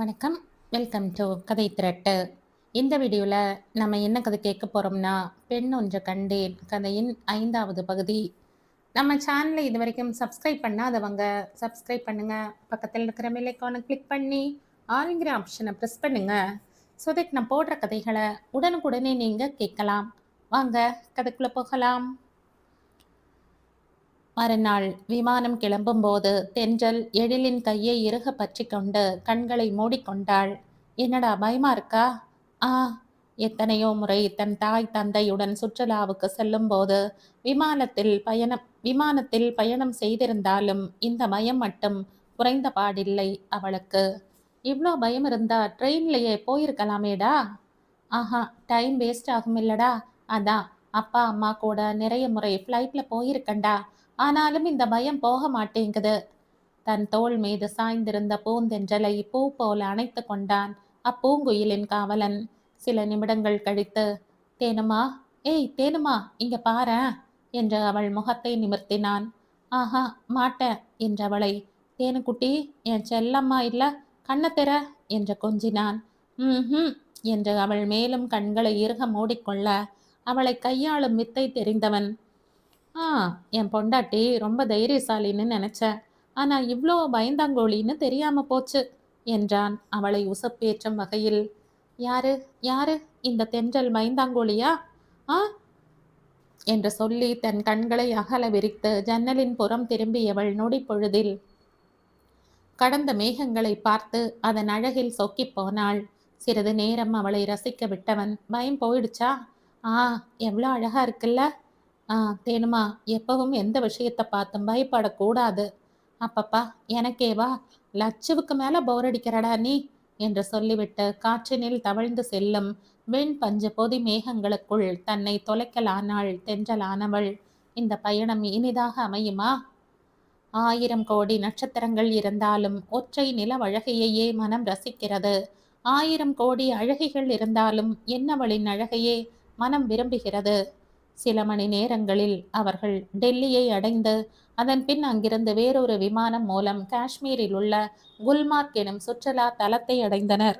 வணக்கம். Welcome to கதை திரட்டு. இந்த வீடியோவில் நம்ம என்ன கதை கேட்க போகிறோம்னா, பெண் ஒன்று கண்டேன் கதையின் 5வது பகுதி. நம்ம சேனலை இது வரைக்கும் சப்ஸ்கிரைப் பண்ணாதவங்க சப்ஸ்கிரைப் பண்ணுங்க. பக்கத்தில் இருக்கிற பெல் ஐகானை கிளிக் பண்ணி ஆளுங்கிற ஆப்ஷனை ப்ரெஸ் பண்ணுங்க. ஸோ தட் நான் போடுற கதைகளை உடனுக்குடனே நீங்கள் கேட்கலாம். வாங்க கதைக்குள்ளே போகலாம். மறுநாள் விமானம் கிளம்பும்போது தென்றல் எழிலின் கையை இறுக பற்றி கொண்டு கண்களை மூடிக்கொண்டாள். என்னடா பயமா இருக்கா? ஆ. எத்தனையோ முறை தன் தாய் தந்தையுடன் சுற்றுலாவுக்கு செல்லும்போது விமானத்தில் பயணம் செய்திருந்தாலும் இந்த பயம் மட்டும் குறைந்த பாடில்லை அவளுக்கு. இவ்வளோ பயம் இருந்தா ட்ரெயின்லயே போயிருக்கலாமேடா. ஆஹா, டைம் வேஸ்ட் ஆகும் இல்லடா. அதான் அப்பா அம்மா கூட நிறைய முறை ஃப்ளைட்ல போயிருக்கண்டா. ஆனாலும் இந்த பயம் போக மாட்டேங்குது. தன் தோள் மீது சாய்ந்திருந்த பூந்தென்றலை பூ போல அணைத்து கொண்டான் அப்பூங்குயிலின் காவலன். சில நிமிடங்கள் கழித்து, தேனுமா, ஏய் தேனுமா, இங்க பாரேன் என்று அவள் முகத்தை நிமிர்த்தினான். ஆஹா, மாட்டேன் என்றவளை, தேனுக்குட்டி, என் செல்லம்மா இல்ல, கண்ணை திற என்று கொஞ்சினான். ம் என்று அவள் மேலும் கண்களை இறுக மூடிக்கொள்ள அவளை கையாளும் வித்தை தெரிந்தவன். ஆ, என் பொண்டாட்டி ரொம்ப தைரியசாலின்னு நினைச்சேன். ஆனா இவ்ளோ பயந்தாங்கோழின்னு தெரியாம போச்சு என்றான் அவளை உசப்பேற்றும் வகையில். யாரு யாரு இந்த தென்றல் பயந்தாங்கோழியா? ஆ என்று சொல்லி தன் கண்களை அகல விரித்து ஜன்னலின் புறம் திரும்பியவள் நொடி பொழுதில் கடந்த மேகங்களை பார்த்து அதன் அழகில் சொக்கிப் போனாள். சிறிது நேரம் அவளை ரசிக்க விட்டவன் பயம் போயிடுச்சா? ஆ, எவ்வளோ அழகா இருக்குல்ல. ஆ, தேனுமா, எப்பவும் எந்த விஷயத்தை பார்த்தும் பயப்படக்கூடாது. அப்பப்பா, எனக்கேவா, லட்சுவுக்கு மேல போர் அடிக்கிறடா நீ என்று சொல்லிவிட்டு காற்றினில் தவழ்ந்து செல்லும் வெண் பஞ்சு பொதி மேகங்களுக்குள் தன்னை தொலைக்கலானாள் தென்றலானவள். இந்த பயணம் இனிதாக அமையுமா? 1000 கோடி நட்சத்திரங்கள் இருந்தாலும் ஒற்றை நிலவழகையே மனம் ரசிக்கிறது. 1000 கோடி அழகிகள் இருந்தாலும் என்னவளின் அழகையே மனம் விரும்புகிறது. சில மணி நேரங்களில் அவர்கள் டெல்லியை அடைந்து அதன் பின் அங்கிருந்து வேறொரு விமானம் மூலம் காஷ்மீரில் உள்ள குல்மார்க் எனும் சுற்றுலா தலத்தை அடைந்தனர்.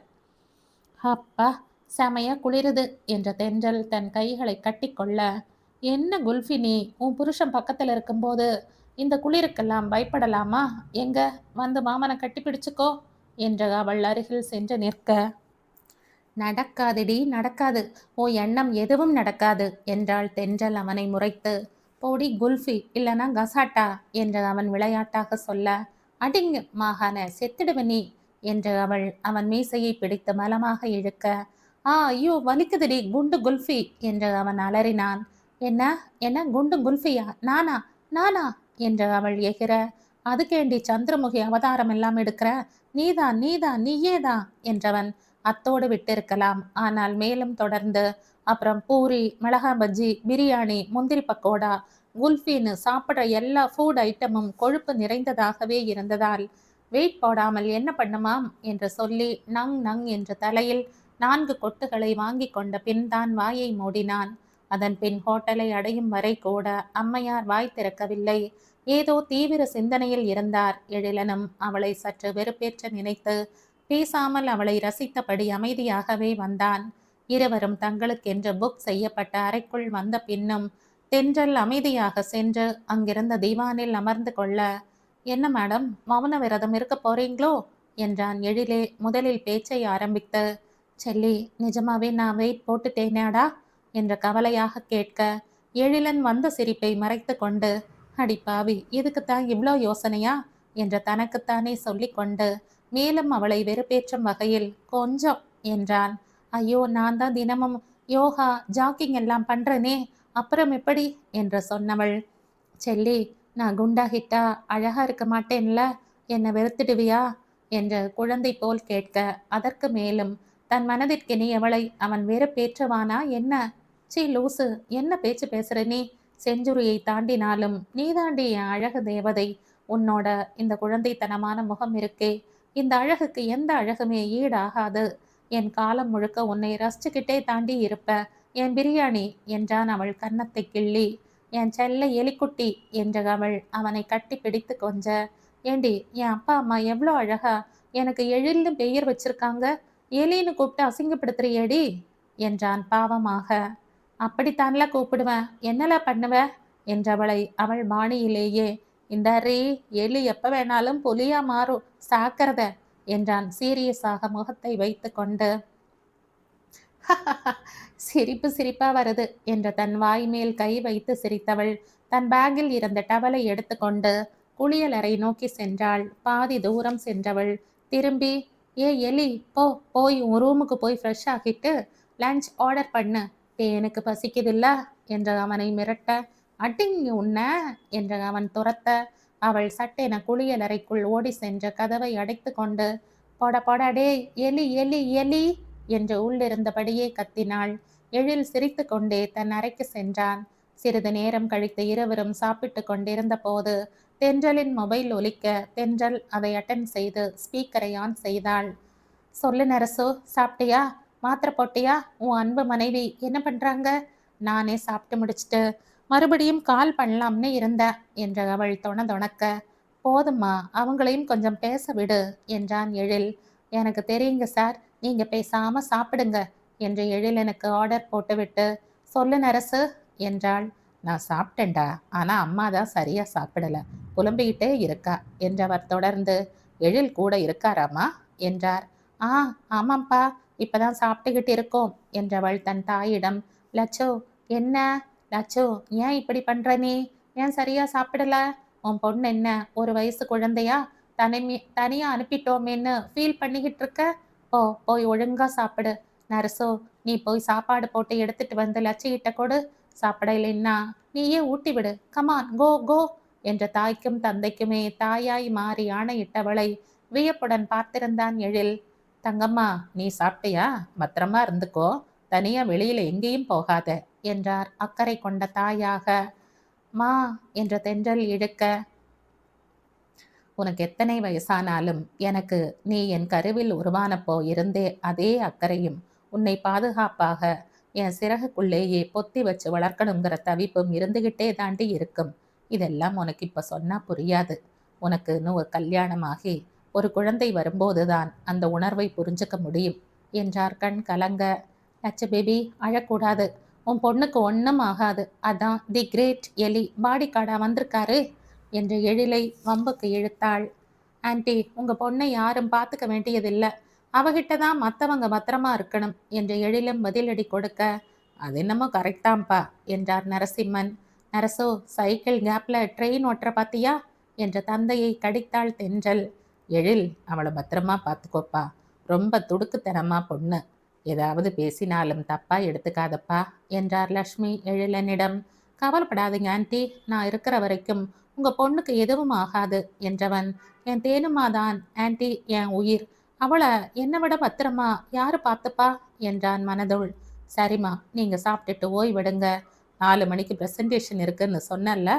அப்பா, செமையா குளிருது என்ற தென்றல் தன் கைகளை கட்டிக்கொள்ள, என்ன குல்ஃபி நீ, உன் புருஷன் பக்கத்தில் இருக்கும்போது இந்த குளிருக்கெல்லாம் பயப்படலாமா? எங்க வந்து மாமனை கட்டி பிடிச்சுக்கோ என்று அவள் அருகில் சென்று நிற்க, நடக்காதுடி, நடக்காது, ஓ எண்ணம் எதுவும் நடக்காது என்றாள் தென்றல் அவனை முறைத்து. போடி குல்ஃபி, இல்லனா கசாட்டா என்று அவன் விளையாட்டாக சொல்ல, அடிங்க மாகான செத்திடுவ நீ என்று அவன் மீசையை பிடித்து பலமாக இழுக்க, ஐயோ வலிக்குதுடி குண்டு குல்ஃபி என்று அவன் அலறினான். என்ன என்ன குண்டு குல்ஃபியா? நானா நானா என்று அவள் எகிற, அதுக்கேண்டி சந்திரமுகி அவதாரம் எல்லாம் எடுக்கிற? நீதான் நீதான் நீயேதான் என்றவன் அத்தோடு விட்டிருக்கலாம். ஆனால் மேலும் தொடர்ந்து, அப்புறம் பூரி, மிளகா பஜ்ஜி, பிரியாணி, முந்திரி பக்கோடா, குல்ஃபின்னு சாப்பிட்ற எல்லா ஃபுட் ஐட்டமும் கொழுப்பு நிறைந்ததாகவே இருந்ததால் வெயிட் போடாமல் என்ன பண்ணுமாம் என்று சொல்லி நங் நங் என்று தலையில் 4 கொட்டுகளை வாங்கி கொண்ட பின் தான் வாயை மூடினான். அதன் பின் ஹோட்டலை அடையும் வரை கூட அம்மையார் வாய் திறக்கவில்லை. ஏதோ தீவிர சிந்தனையில் இருந்தார் எழிலனும். அவளை சற்று வெறுப்பேற்ற நினைத்து பேசாமல் அவளை ரசித்தபடி அமைதியாகவே வந்தான். இருவரும் தங்களுக்கென்று புக் செய்யப்பட்ட அறைக்குள் வந்த பின்னும் தென்றல் அமைதியாக சென்று அங்கிருந்த திவானில் அமர்ந்து கொள்ள, என்ன மேடம், மௌன விரதம் இருக்க போறீங்களோ என்றான் எழிலே முதலில் பேச்சை ஆரம்பித்து. செல்லி, நிஜமாவே நான் வெயிட் போட்டுட்டேனாடா என்ற கவலையாக கேட்க, எழிலன் வந்த சிரிப்பை மறைத்து கொண்டு, அடிப்பாவி, இதுக்குத்தான் இவ்வளோ யோசனையா என்று தனக்குத்தானே சொல்லி கொண்டு மேலும் அவளை வெறுப்பேற்றும் வகையில் கொஞ்சம் என்றான். ஐயோ, நான் தான் தினமும் யோகா ஜாக்கிங் எல்லாம் பண்றேனே, அப்புறம் எப்படி என்று சொன்னவள், செல்லி, நான் குண்டாகிட்டா அழகா இருக்க மாட்டேன்ல, என்னை வெறுத்துடுவியா என்று குழந்தை போல் கேட்க, அதற்கு மேலும் தன் மனதிற்கினியவளை அவன் வெறுப்பேற்றுவானா என்ன? சீ லூசு, என்ன பேச்சு பேசுற நீ? செஞ்சுரியை தாண்டினாலும் நீ தாண்டி என் அழகு தேவதை. உன்னோட இந்த குழந்தைத்தனமான முகம் இருக்கே, இந்த அழகுக்கு எந்த அழகுமே ஈடாகாது. என் காலம் முழுக்க உன்னை ரசிச்சுக்கிட்டே தாண்டி இருப்ப என் பிரியாணி என்றான் அவள் கன்னத்தை கிள்ளி. என் செல்ல எலிக்குட்டி என்று அவள் அவனை கட்டி பிடித்து கொஞ்ச, ஏண்டி, என் அப்பா அம்மா எவ்வளோ அழகா எனக்கு எழில்னு பெயர் வச்சிருக்காங்க, எலின்னு கூப்பிட்டு அசிங்கப்படுத்துறியேடி என்றான் பாவமாக. அப்படித்தான்ல கூப்பிடுவேன், என்னல பண்ணுவ என்றவளை அவள் பாணியிலேயே. இந்தாரி, எலி எப்ப வேணாலும் புலியா மாறும், சாக்கிறத என்றான் சீரியஸாக முகத்தை வைத்து கொண்டு. சிரிப்பு சிரிப்பா வருது என்ற தன் வாய் மேல் கை வைத்து சிரித்தவள் தன் பேக்கில் இருந்த டவலை எடுத்துக்கொண்டு குளியலறை நோக்கி சென்றாள். பாதி தூரம் சென்றவள் திரும்பி, ஏ எலி, போய் உன் ரூமுக்கு போய் ஃப்ரெஷ் ஆகிட்டு லஞ்ச் ஆர்டர் பண்ணு, எனக்கு பசிக்குதில்ல என்று அவனை மிரட்ட, அடிங்க உன்ன என்று அவன் துரத்த, அவள் சட்டென குளியலறைக்குள் ஓடி சென்ற கதவை அடைத்து கொண்டு, போட டே எலி எலி எலி என்று உள்ளிருந்தபடியே கத்தினாள். எழில் சிரித்து கொண்டே தன் அறைக்கு சென்றான். சிறிது நேரம் கழித்து இருவரும் சாப்பிட்டு கொண்டிருந்த போது தென்றலின் மொபைல் ஒலிக்க தென்றல் அதை அட்டன் செய்து ஸ்பீக்கரை ஆன் செய்தாள். சொல்லு நரசு, சாப்பிட்டியா, மாத்திரை போட்டியா, உன் அன்பு மனைவி என்ன பண்றாங்க? நானே சாப்பிட்டு முடிச்சுட்டு மறுபடியும் கால் பண்ணலாம்னு இருந்தேன் என்று அவள் தொணக்க, போதும்மா, அவங்களையும் கொஞ்சம் பேச விடு என்றான் எழில். எனக்கு தெரியுங்க சார், நீங்க பேசாம சாப்பிடுங்க என்று எழிலனுக்கு ஆர்டர் போட்டுவிட்டு, சொல்லு நரசு என்றாள். நான் சாப்பிட்டேன்டா, ஆனா அம்மா தான் சரியா சாப்பிடல, புலம்பிக்கிட்டே இருக்கா என்றவர் தொடர்ந்து, எழில் கூட இருக்காராமா என்றார். ஆமாம்ப்பா, இப்பதான் சாப்பிட்டுக்கிட்டு இருக்கோம் என்றவள் தன் தாயிடம். லட்சு, என்ன லட்சு, ஏன் இப்படி பண்ற நீ? ஏன் சரியா சாப்பிடல? உன் பொண்ணு என்ன ஒரு வயசு குழந்தையா? தனியா அனுப்பிட்டோமேன்னு ஃபீல் பண்ணிக்கிட்டு இருக்க? போய் ஒழுங்கா சாப்பிடு. நரசோ, நீ போய் சாப்பாடு போட்டு எடுத்துட்டு வந்து லட்சிக்கிட்ட கொடு. சாப்பிட இல்லைன்னா நீயே ஊட்டி விடு. கமான், கோ கோ என்ற தாய்க்கும் தந்தைக்குமே தாயாய் மாறி ஆணையிட்டவளை வியப்புடன் பார்த்திருந்தான் எழில். தங்கம்மா, நீ சாப்பிட்டியா? பத்திரமா இருந்துக்கோ, தனியா வெளியில எங்கேயும் போகாத என்றார் அக்கறை கொண்ட தாயாக. மா என்ற தென்றல் இழுக்க, உனக்கு எத்தனை வயசானாலும் எனக்கு நீ என் கருவில் உருவானப்போ இருந்தே அதே அக்கறையும் உன்னை பாதுகாப்பாக என் சிறகுக்குள்ளேயே பொத்தி வச்சு வளர்க்கணுங்கிற தவிப்பும் இருந்துகிட்டே தாண்டி இருக்கும். இதெல்லாம் உனக்கு இப்ப சொன்னா புரியாது. உனக்கு இன்னும் கல்யாணமாகி ஒரு குழந்தை வரும்போதுதான் அந்த உணர்வை புரிஞ்சுக்க முடியும் என்றார் கண் கலங்க. லட்ச பேபி, அழக்கூடாது, உன் பொண்ணுக்கு ஒன்றும் ஆகாது, அதான் தி கிரேட் எலி பாடி கார்டா வந்திருக்காரு என்று எழிலை வம்புக்கு இழுத்தாள். ஆன்ட்டி, உங்க பொண்ணை யாரும் பார்த்துக்க வேண்டியதில்லை, அவகிட்ட தான் மற்றவங்க பத்திரமா இருக்கணும் என்று எழிலும் பதிலடி கொடுக்க, அது என்னமோ கரெக்டாம்பா என்றார் நரசிம்மன். நரசோ, சைக்கிள் கேப்ல ட்ரெயின் ஓட்டுற பாத்தியா என்ற தந்தையை கடித்தாள் தென்றல். எழில், அவளை பத்திரமா பார்த்துக்கோப்பா, ரொம்ப துடுக்குத்தனமா பொண்ணு, ஏதாவது பேசினாலும் தப்பா எடுத்துக்காதப்பா என்றார் லக்ஷ்மி எழிலனிடம். கவலைப்படாதீங்க ஆன்ட்டி, நான் இருக்கிற வரைக்கும் உங்க பொண்ணுக்கு எதுவும் ஆகாது என்றவன், என் தேனுமாதான் ஆன்ட்டி என் உயிர், அவளை என்னை விட பத்திரமா யாரு பார்த்துப்பா என்றான் மனதுள். சரிம்மா, நீங்க சாப்பிட்டுட்டு ஓய்விடுங்க, 4 மணிக்கு ப்ரெசன்டேஷன் இருக்குன்னு சொன்னல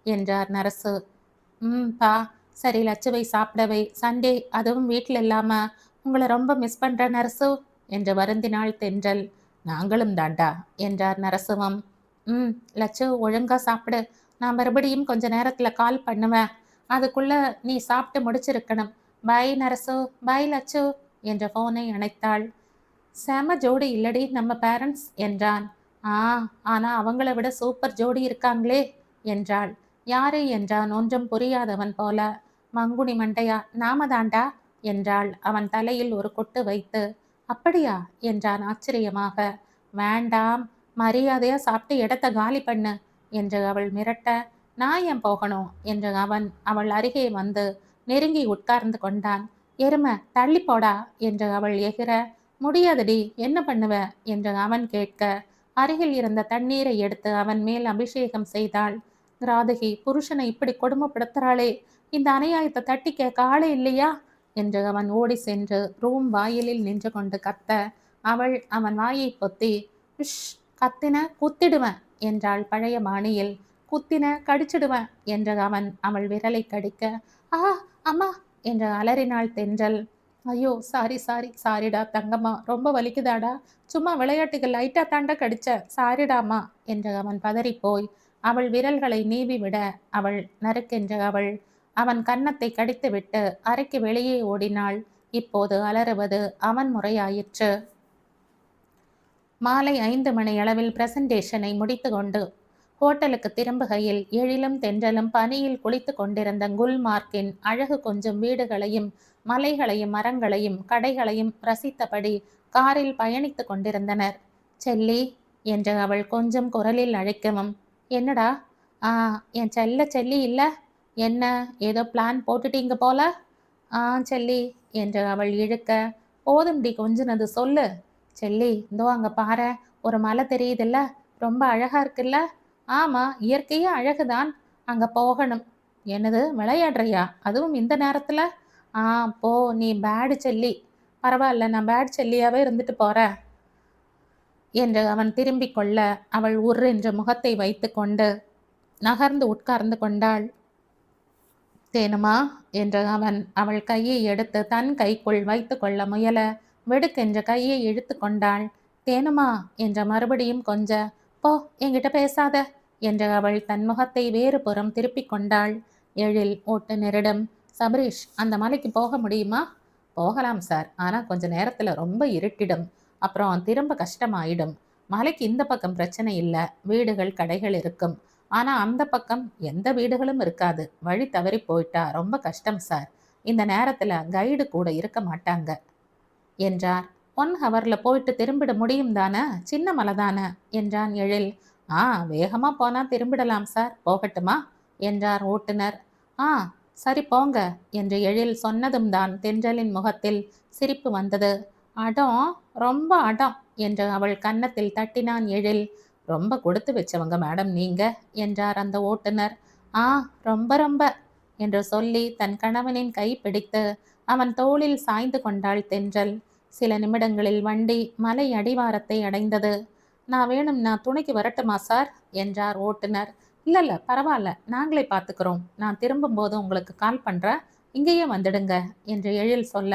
என்றார் நரசு. பா, சரி லட்சுவை சாப்பிடவை, சண்டே அதுவும் வீட்டில் இல்லாம உங்களை ரொம்ப மிஸ் பண்ற நரசு என்று வருந்தினாள் தென்றல். நாங்களும் தாண்டா என்றார் நரசுவம். லட்சு, ஒழுங்கா சாப்பிடு, நான் மறுபடியும் கொஞ்ச நேரத்துல கால் பண்ணுவேன், அதுக்குள்ள நீ சாப்பிட்டு முடிச்சிருக்கணும். பை நரசு, பை லட்சு என்ற போனை அணைத்தாள். செம ஜோடி இல்லடி நம்ம பேரண்ட்ஸ் என்றான். ஆனா அவங்கள விட சூப்பர் ஜோடி இருக்காங்களே என்றாள். யாரு என்றான் ஒன்றும் புரியாதவன் போல. மங்குனி மண்டையா, நாம தாண்டா என்றாள் அவன் தலையில் ஒரு கொட்டு வைத்து. அப்படியா என்றான் ஆச்சரியமாக. வேண்டாம், மரியாதையா சாப்பிட்டு இடத்த காலி பண்ணு என்று அவள் மிரட்ட, நான் ஏன் போகணும் என்று அவன் அவள் அருகே வந்து நெருங்கி உட்கார்ந்து கொண்டான். எருமை, தள்ளி போடா என்று அவள் எகிற, முடியாதடி, என்ன பண்ணுவ என்று அவன் கேட்க, அருகில் இருந்த தண்ணீரை எடுத்து அவன் மேல் அபிஷேகம் செய்தாள். ராதகி, புருஷனை இப்படி கொடுமைப்படுத்துறாளே, இந்த அநியாயத்தை தட்டி கேட்க ஆளே இல்லையா என்று அவன் ஓடி சென்று ரூம் வாயிலில் நின்று கொண்டு கத்த, அவள் அவன் வாயை பொத்தி, உஷ், கத்தின குத்திடுவேன் என்றாள் பழைய பாணியில். குத்தின கடிச்சிடுவேன் என்று அவன் அவள் விரலை கடிக்க, அம்மா என்று அலறினாள் தென்றல். ஐயோ, சாரிடா தங்கம்மா, ரொம்ப வலிக்குதாடா, சும்மா விளையாட்டுக்கு லைட்டா தாண்டா கடிச்ச, சாரிடாமா என்று அவன் பதறிப்போய் அவள் விரல்களை நீவி விட அவள் நறுக்கென்று அவன் கன்னத்தை கடித்து விட்டு அறைக்கு வெளியே ஓடினாள். இப்போது அலறுவது அவன் முறையாயிற்று. மாலை 5 மணி அளவில் பிரசன்டேஷனை முடித்து கொண்டு ஹோட்டலுக்கு திரும்புகையில் எழிலும் தென்றலும் பனியில் குளித்து கொண்டிருந்த குல்மார்க்கின் அழகு கொஞ்சம் வீடுகளையும் மலைகளையும் மரங்களையும் கடைகளையும் ரசித்தபடி காரில் பயணித்து கொண்டிருந்தனர். செல்லி என்று அவள் கொஞ்சம் குரலில் அழைக்கவும், என்னடா? ஆ, என் செல்ல செல்லி இல்ல? என்ன, ஏதோ பிளான் போட்டுட்டீங்க போல? ஆ செல்லி என்று அவள் இழுக்க, போதும்டி கொஞ்சினது சொல்லு. செல்லி, இதோ அங்க பாரு, ஒரு மலை தெரியுதுல்ல, ரொம்ப அழகா இருக்குல்ல? ஆமா, இயற்கையே அழகுதான், அங்க போகணும். என்னது, விளையாடுறியா, அதுவும் இந்த நேரத்துல? ஆ போ, நீ பேடு செல்லி. பரவாயில்ல, நான் பேட் செல்லியாவே இருந்துட்டு போறேன் என்று அவன் திரும்பிக் கொள்ள அவள் உர்ரென்று முகத்தை வைத்து கொண்டு நகர்ந்து உட்கார்ந்து கொண்டாள். தேனுமா என்ற அவன் அவள் கையை எடுத்து தன் கைக்குள் வைத்து கொள்ள முயல வெடுக்கென்ற கையை இழுத்து கொண்டாள். தேனுமா என்ற மறுபடியும் கொஞ்ச, போ, என்கிட்ட பேசாத என்ற அவள் தன் முகத்தை வேறு புறம் திருப்பிக் கொண்டாள். எழில் ஓட்டுநரிடம், சபரீஷ், அந்த மலைக்கு போக முடியுமா? போகலாம் சார், ஆனால் கொஞ்ச நேரத்தில் ரொம்ப இருட்டிடும், அப்புறம் திரும்ப கஷ்டமாயிடும். மலைக்கு இந்த பக்கம் பிரச்சனை இல்லை, வீடுகள் கடைகள் இருக்கும். ஆனால் அந்த பக்கம் எந்த வீடுகளும் இருக்காது, வழி தவறி போயிட்டா ரொம்ப கஷ்டம் சார். இந்த நேரத்தில் கைடு கூட இருக்க மாட்டாங்க என்றார். 1 ஹவரில் போயிட்டு திரும்பிட முடியும் தானே, சின்ன மலை தானே என்றான் எழில். ஆ, வேகமாக போனால் திரும்பிடலாம் சார், போகட்டுமா என்றார் ஓட்டுநர். ஆ சரி போங்க என்று எழில் சொன்னதும் தான் தென்றலின் முகத்தில் சிரிப்பு வந்தது. அடம், ரொம்ப அடம் என்று அவள் கன்னத்தில் தட்டினான் எழில். ரொம்ப கொடுத்து வச்சவங்க மேடம் நீங்க என்றார் அந்த ஓட்டுநர். ஆ, ரொம்ப ரொம்ப என்று சொல்லி தன் கணவனின் கை பிடித்து அவன் தோளில் சாய்ந்து கொண்டாள் தென்றல். சில நிமிடங்களில் வண்டி மலை அடிவாரத்தை அடைந்தது. நான் வேணும்னா துணைக்கு வரட்டுமா சார் என்றார் ஓட்டுநர். இல்ல பரவாயில்ல, நாங்களே பார்த்துக்கிறோம், நான் திரும்பும்போது உங்களுக்கு கால் பண்ணுறேன், இங்கேயே வந்துடுங்க என்று எழில் சொல்ல,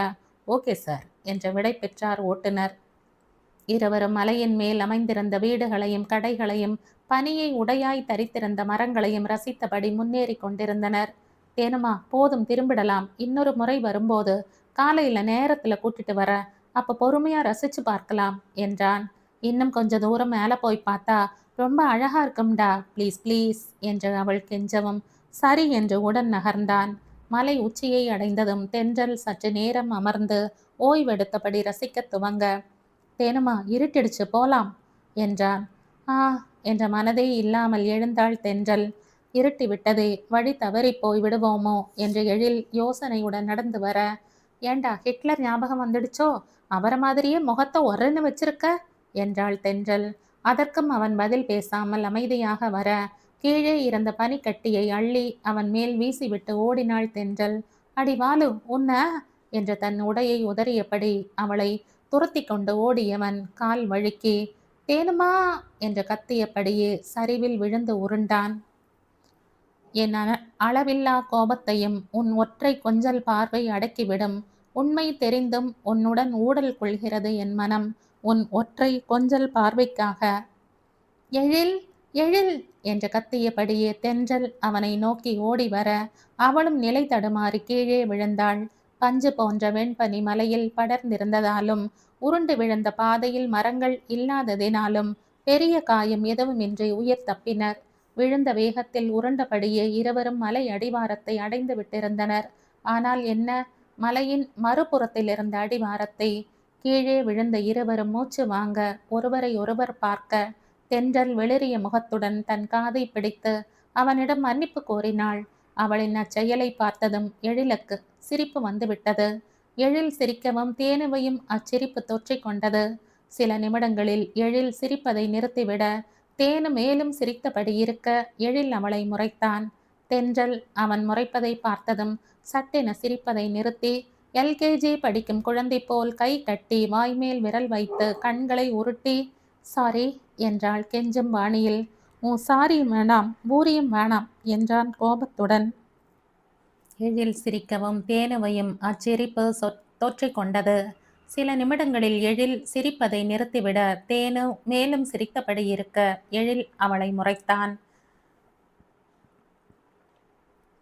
ஓகே சார் என்ற விடை பெற்றார் ஓட்டுநர். இருவரும் மலையின் மேல் அமைந்திருந்த வீடுகளையும் கடைகளையும் பனியை உடையாய் தரித்திருந்த மரங்களையும் ரசித்தபடி முன்னேறி கொண்டிருந்தனர். தேனுமா, போதும் திரும்பிடலாம், இன்னொரு முறை வரும்போது காலையில் நேரத்தில் கூட்டிட்டு வர, அப்போ பொறுமையாக ரசிச்சு பார்க்கலாம் என்றான். இன்னும் கொஞ்ச தூரம் மேலே போய் பார்த்தா ரொம்ப அழகா இருக்கும்டா, ப்ளீஸ் ப்ளீஸ் என்று அவள் கெஞ்சவும் சரி என்று உடன் நகர்ந்தான். மலை உச்சியை அடைந்ததும் தென்றல் சற்று நேரம் அமர்ந்து ஓய்வெடுத்தபடி ரசிக்க துவங்க, தேனுமா, இருட்டிடுச்சு, போலாம் என்றான். ஆ என்ற மனதே இல்லாமல் எழுந்தாள் தென்றல். இருட்டி விட்டதே, வழி தவறி போய் விடுவோமோ என்று எழில் யோசனையுடன் நடந்து வர, ஏண்டா ஹிட்லர் ஞாபகம் வந்துடுச்சோ, அவரை மாதிரியே முகத்தை ஒரன்னு வச்சிருக்க என்றாள் தென்றல். அதற்கும் அவன் பதில் பேசாமல் அமைதியாக வர, கீழே இருந்த பனிக்கட்டியை அள்ளி அவன் மேல் வீசிவிட்டு ஓடினாள் தென்றல். அடி வாலு, உன்ன என்று தன் உடையை உதறியபடி அவளை துரத்தி கொண்டு ஓடியவன் கால் வழுக்கி தேனுமா என்று கத்தியபடியே சரிவில் விழுந்து உருண்டான். என் அளவில்லா கோபத்தையும் உன் ஒற்றை கொஞ்சல் பார்வை அடக்கிவிடும். உண்மை தெரிந்தும் உன்னுடன் ஊடல் கொள்கிறது என் மனம், உன் ஒற்றை கொஞ்சல் பார்வைக்காக. எழில், எழில் என்று கத்தியபடியே தென்றல் அவனை நோக்கி ஓடி வர, அவளும் நிலை தடுமாறி கீழே விழுந்தாள். பஞ்சு போன்ற வெண்பனி மலையில் படர்ந்திருந்ததாலும் உருண்டு விழுந்த பாதையில் மரங்கள் இல்லாததினாலும் பெரிய காயம் எதுவுமின்றி உயிர் தப்பினர். விழுந்த வேகத்தில் உருண்டபடியே இருவரும் மலை அடிவாரத்தை அடைந்து விட்டிருந்தனர். ஆனால் என்ன, மலையின் மறுபுறத்தில் இருந்த அடிவாரத்தை கீழே விழுந்த இருவரும் மூச்சு வாங்க ஒருவரை ஒருவர் பார்க்க தென்றல் வெளிரிய முகத்துடன் தன் காதை பிடித்து அவனிடம் மன்னிப்பு கோரினாள். அவளின் அச்செயலை பார்த்ததும் எழிலுக்கு சிரிப்பு வந்துவிட்டது. எழில் சிரிக்கவும் தேனுவையும் அச்சிரிப்பு தொற்றிக் கொண்டது. சில நிமிடங்களில் எழில் சிரிப்பதை நிறுத்திவிட தேனு மேலும் சிரித்தபடி இருக்க எழில் அவளை முறைத்தான். தென்றல் அவன் முறைப்பதை பார்த்ததும் சட்டென சிரிப்பதை நிறுத்தி எல்கேஜி படிக்கும் குழந்தை போல் கை கட்டி வாய்மேல் விரல் வைத்து கண்களை உருட்டி சாரி என்றாள் கெஞ்சும் வாணியில். சாரி வேணாம், பூரியும் வேணாம் என்றான் கோபத்துடன். எழில் சிரிக்கவும் தேனுவையும் அச்சிரிப்பு தொற்றிக் கொண்டது. சில நிமிடங்களில் எழில் சிரிப்பதை நிறுத்திவிட தேனு மேலும் சிரித்தபடி இருக்க எழில் அவளை முறைத்தான்.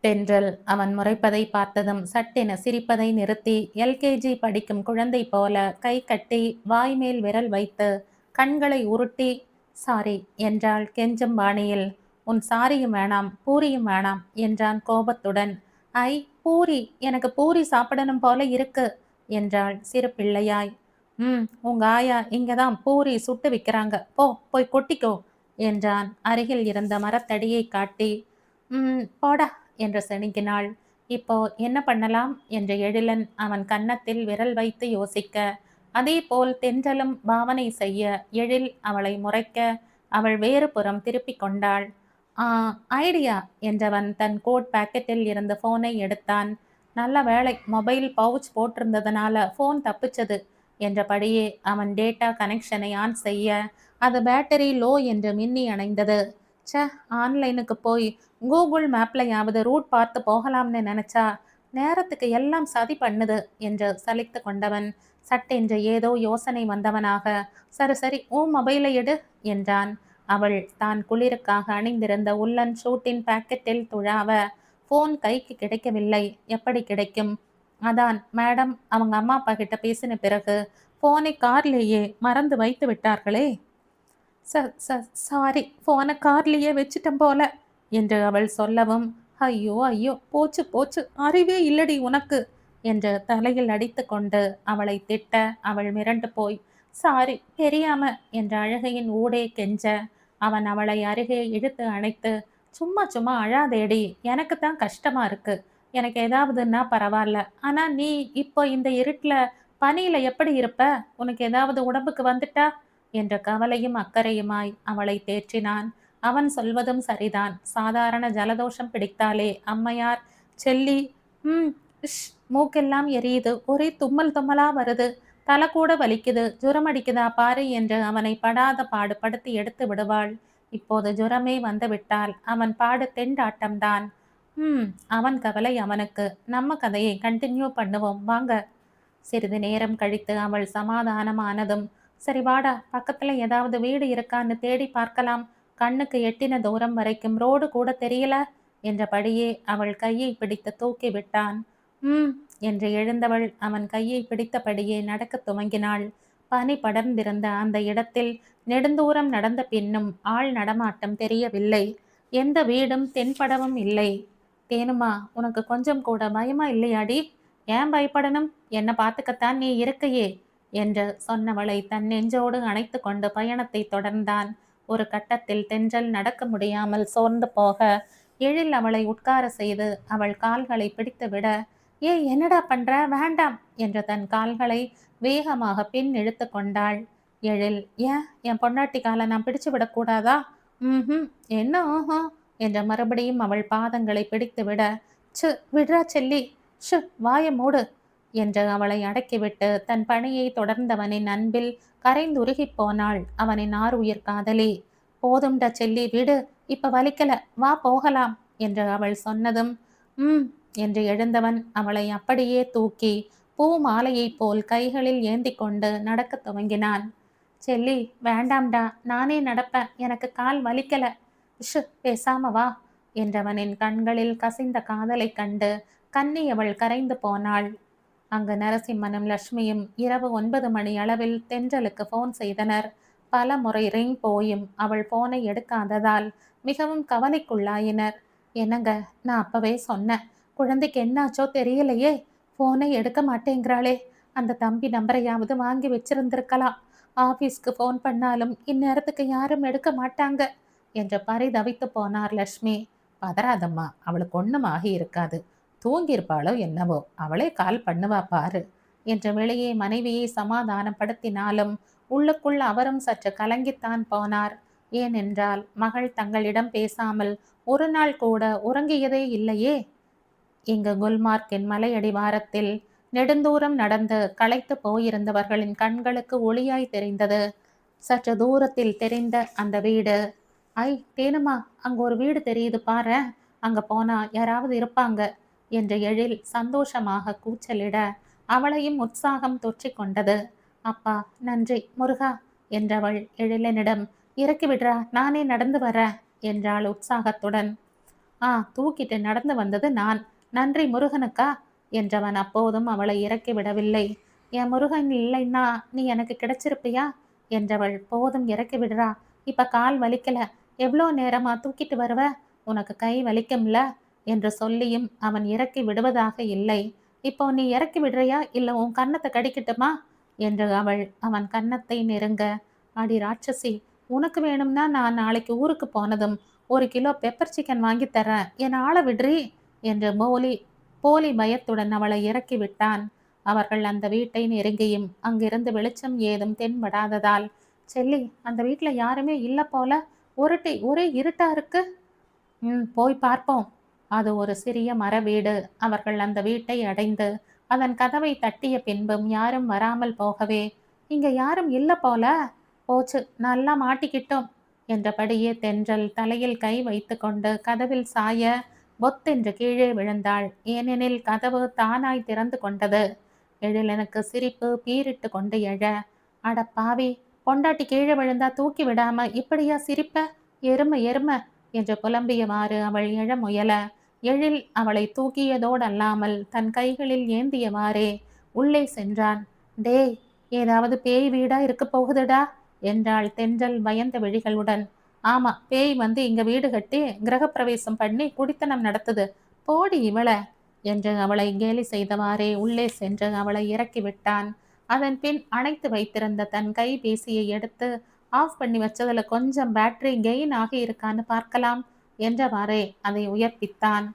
தென்றல் அவன் முறைப்பதை பார்த்ததும் சட்டென சிரிப்பதை நிறுத்தி எல்கேஜி படிக்கும் குழந்தை போல கை கட்டி வாய்மேல் விரல் வைத்து கண்களை உருட்டி சாரி என்றாள் கெஞ்சும் பாணியில். உன் சாரியும் வேணாம் பூரியும் வேணாம் என்றான் கோபத்துடன். ஐ பூரி, எனக்கு பூரி சாப்பிடணும் போல இருக்கு என்றாள் சிறு பிள்ளையாய். உங்க ஆயா இங்கதான் பூரி சுட்டு விற்கிறாங்க, போய் கொட்டிக்கோ என்றான் அருகில் இருந்த மரத்தடியை காட்டி. போடா என்று செணுங்கினாள். இப்போ என்ன பண்ணலாம் என்ற எழிலன் அவன் கன்னத்தில் விரல் வைத்து யோசிக்க, அதேபோல் தென்றலும் பாவனை செய்ய எழில் அவளை முறைக்க அவள் வேறு புறம் திருப்பிக் கொண்டாள். ஐடியா என்றவன் தன் கோட் பாக்கெட்டில் இருந்த போனை எடுத்தான். நல்ல வேளை மொபைல் பவுச் போட்டிருந்ததுனால போன் தப்பிச்சது என்றபடியே அவன் டேட்டா கனெக்ஷனை ஆன் செய்ய அது பேட்டரி லோ என்று மின்னி அணைந்தது. ஆன்லைனுக்கு போய் கூகுள் மேப்லையாவது ரூட் பார்த்து போகலாம்னு நினைச்சா நேரத்துக்கு எல்லாம் சதி பண்ணுது என்று சலித்து கொண்டவன் சட்டென்று ஏதோ யோசனை வந்தவனாக, சரி மொபைலை எடு என்றான். அவள் தான் குளிருக்காக அணிந்திருந்த உள்ளன் ஷூட்டின் பாக்கெட்டில் துழாவ போன் கைக்கு கிடைக்கவில்லை. எப்படி கிடைக்கும்? அதான் மேடம் அவங்க அம்மா அப்பா கிட்ட பேசின பிறகு போனை கார்லேயே மறந்து வைத்து விட்டார்களே. சாரி, போனை கார்லேயே வச்சிட்டேன் போல என்று அவள் சொல்லவும், ஐயோ போச்சு அறிவே இல்லடி உனக்கு என்று தலையில் அடித்து கொண்டு அவளை திட்ட அவள் மிரண்டு போய், சாரி தெரியாம என்ற அழுகையின் ஊடே கெஞ்ச அவன் அவளை அருகே இழுத்து அணைத்து, சும்மா அழாதேடி, எனக்கு தான் கஷ்டமா இருக்கு, எனக்கு ஏதாவதுன்னா பரவாயில்ல, ஆனா நீ இப்போ இந்த இருட்டுல பனியில எப்படி இருப்ப, உனக்கு ஏதாவது உடம்புக்கு வந்துட்டா என்ற கவலையும் அக்கறையுமாய் அவளை தேற்றினான். அவன் சொல்வதும் சரிதான். சாதாரண ஜலதோஷம் பிடித்தாலே அம்மையார் செல்லி மூக்கெல்லாம் எரியுது, ஒரே தும்மலா வருது, தலை கூட வலிக்குது, ஜுரம் அடிக்குதா பாரு என்று அவனை படாத பாடு படுத்தி எடுத்து விடுவாள். இப்போது ஜுரமே வந்து விட்டால் அவன் பாடு தெண்டாட்டம்தான். அவன் கவலை அவனுக்கு. நம்ம கதையை கண்டினியூ பண்ணுவோம் வாங்க. சிறிது நேரம் கழித்து அவள் சமாதானமானதும், சரி வாடா, பக்கத்துல ஏதாவது வீடு இருக்கான்னு தேடி பார்க்கலாம், கண்ணுக்கு எட்டின தூரம் வரைக்கும் ரோடு கூட தெரியல என்றபடியே அவள் கையை பிடித்து தூக்கி விட்டான். என்று எழுந்தவள் அவன் கையை பிடித்தபடியே நடக்க துவங்கினாள். பனி படர்ந்திருந்த அந்த இடத்தில் நெடுந்தூரம் நடந்த பின்னும் ஆள் நடமாட்டம் தெரியவில்லை. எந்த வீடும் தென்படவும் இல்லை. தேனுமா, உனக்கு கொஞ்சம் கூட பயமா இல்லையாடி? ஏன் பயப்படணும், என்ன பார்த்துக்கத்தான் நீ இருக்கையே என்று சொன்னவளை தன் நெஞ்சோடு அணைத்து கொண்டு பயணத்தை தொடர்ந்தான். ஒரு கட்டத்தில் தென்றல் நடக்க முடியாமல் சோர்ந்து போக எழில் அவளை உட்கார செய்து அவள் கால்களை பிடித்து விட, என்னடா பண்ற, வேண்டாம் என்று தன் கால்களை வேகமாக பின் இழுத்து கொண்டாள். எழில், என் பொண்டாட்டி காலை நான் பிடிச்சு விடக்கூடாதா? என்ன ஓஹோ என்ற மறுபடியும் அவள் பாதங்களை பிடித்து விட, விடுறா செல்லி, வாய மூடு என்று அவளை அடக்கிவிட்டு தன் பணியை தொடர்ந்தவனின் அன்பில் கரைந்துருகி போனாள் அவனின் உயிர் காதலி. போதும்டா செல்லி, விடு, இப்ப வலிக்கல, வா போகலாம் என்று அவள் சொன்னதும் என்று எழுந்தவன் அவளை அப்படியே தூக்கி பூ மாலையைப் போல் கைகளில் ஏந்தி கொண்டு நடக்க துவங்கினான். செல்லி, வேண்டாம்டா, நானே நடப்பேன், எனக்கு கால் வலிக்கல, பேசாம வா என்றவனின் கண்களில் கசிந்த காதலை கண்டு கண்ணி அவள் கரைந்து போனாள். அங்கு நரசிம்மனும் லட்சுமியும் இரவு 9 மணி அளவில் தென்றலுக்கு போன் செய்தனர். பல முறை ரிங் போயும் அவள் போனை எடுக்காததால் மிகவும் கவலைக்குள்ளாயினர். என்னங்க, நான் அப்பவே சொன்னேன், குழந்தைக்கு என்னாச்சோ தெரியலையே, போனை எடுக்க மாட்டேங்கிறாளே, அந்த தம்பி நம்பரையாவது வாங்கி வச்சிருந்திருக்கலாம், ஆபீஸ்க்கு போன் பண்ணாலும் இந்நேரத்துக்கு யாரும் எடுக்க மாட்டாங்க என்று பரிதவித்து போனார் லட்சுமி. பதறாதம்மா, அவளுக்கு ஒன்றும் ஆகி இருக்காது, தூங்கியிருப்பாளோ என்னவோ, அவளே கால் பண்ணுவா பாரு என்று வெளியே மனைவியை சமாதானப்படுத்தினாலும் உள்ளுக்குள் அவரும் சற்று கலங்கித்தான் போனார். ஏனென்றால் மகள் தங்களிடம் பேசாமல் ஒரு நாள் கூட உறங்கியதே இல்லையே. இங்கு குல்மார்க்கின் மலையடிவாரத்தில் நெடுந்தூரம் நடந்து களைத்து போயிருந்தவர்களின் கண்களுக்கு ஒளியாய் தெரிந்தது. சற்று தூரத்தில் தெரிந்த அந்த வீடு. தேனுமா, அங்க ஒரு வீடு தெரியுது பாரு, அங்க போனா யாராவது இருப்பாங்க என்று எழில் சந்தோஷமாக கூச்சலிட அவளையும் உற்சாகம் தொற்றிக் கொண்டது. அப்பா நன்றி முருகா என்றவள் எழிலனிடம், இறக்கி விடுறா, நானே நடந்து வர என்றாள் உற்சாகத்துடன். தூக்கிட்டு நடந்து வந்தது நான். நன்றி முருகனுக்கா என்றவன் அப்போதும் அவளை இறக்கி விடவில்லை. என் முருகன் இல்லைன்னா நீ எனக்கு கிடைச்சிருப்பியா என்றவள். போதும் இறக்கி விடுறா, இப்ப கால் வலிக்கல, எவ்வளோ நேரமா தூக்கிட்டு வருவ, உனக்கு கை வலிக்கும்ல என்று சொல்லியும் அவன் இறக்கி விடுவதாக இல்லை. இப்போ நீ இறக்கி விடுறியா இல்ல உன் கன்னத்தை கடிக்கட்டுமா என்று அவள் அவன் கன்னத்தை நெருங்க. அடி ராட்சசி, உனக்கு வேணும்னா நான் நாளைக்கு ஊருக்கு போனதும் 1 கிலோ பெப்பர் சிக்கன் வாங்கி தரேன், என் ஆளை விடுறி என்று போலி பயத்துடன் அவளை இறக்கி விட்டான். அவர்கள் அந்த வீட்டை நெருங்கியும் அங்கிருந்து வெளிச்சம் ஏதும் தென்படாததால், செல்லி, அந்த வீட்டுல யாருமே இல்ல போல, ஒரே இருட்டா இருக்கு. போய் பார்ப்போம். அது ஒரு சிறிய மர வீடு. அவர்கள் அந்த வீட்டை அடைந்து அதன் கதவை தட்டிய பின்பும் யாரும் வராமல் போகவே, இங்க யாரும் இல்ல போல, போச்சு, நல்லா மாட்டிக்கிட்டோம் என்றபடியே தென்றல் தலையில் கை வைத்து கொண்டு கதவில் சாய பொத்தென்று கீழே விழுந்தாள். ஏனெனில் கதவு தானாய் திறந்து கொண்டது. எழிலனுக்கு சிரிப்பு பீரிட்டு கொண்டு எழ, அட பாவி, பொண்டாட்டி கீழே விழுந்தா தூக்கி விடாம இப்படியா சிரிப்ப, எருமை எருமை என்று புலம்பியவாறு அவள் எழ முயல, எழில் அவளை தூக்கியதோடல்லாமல் தன் கைகளில் ஏந்தியவாறே உள்ளே சென்றான். டேய், ஏதாவது பேய் வீடா இருக்க போகுதுடா என்றாள் தென்றல் பயந்த விழிகளுடன். ஆமா, பேய் வந்து இங்க வீடு கட்டி கிரகப்பிரவேசம் பண்ணி குடித்தனம் நடத்துது, போடி இவள என்று அவளை கேலி செய்தவாறே உள்ளே சென்று அவளை இறக்கி விட்டான். அதன் பின் அணைத்து வைத்திருந்த தன் கைபேசியை எடுத்து ஆஃப் பண்ணி வச்சதுல கொஞ்சம் பேட்டரி கெயின் ஆகி இருக்கான்னு பார்க்கலாம் என்றவாறே அதை உயர்ப்பித்தான்.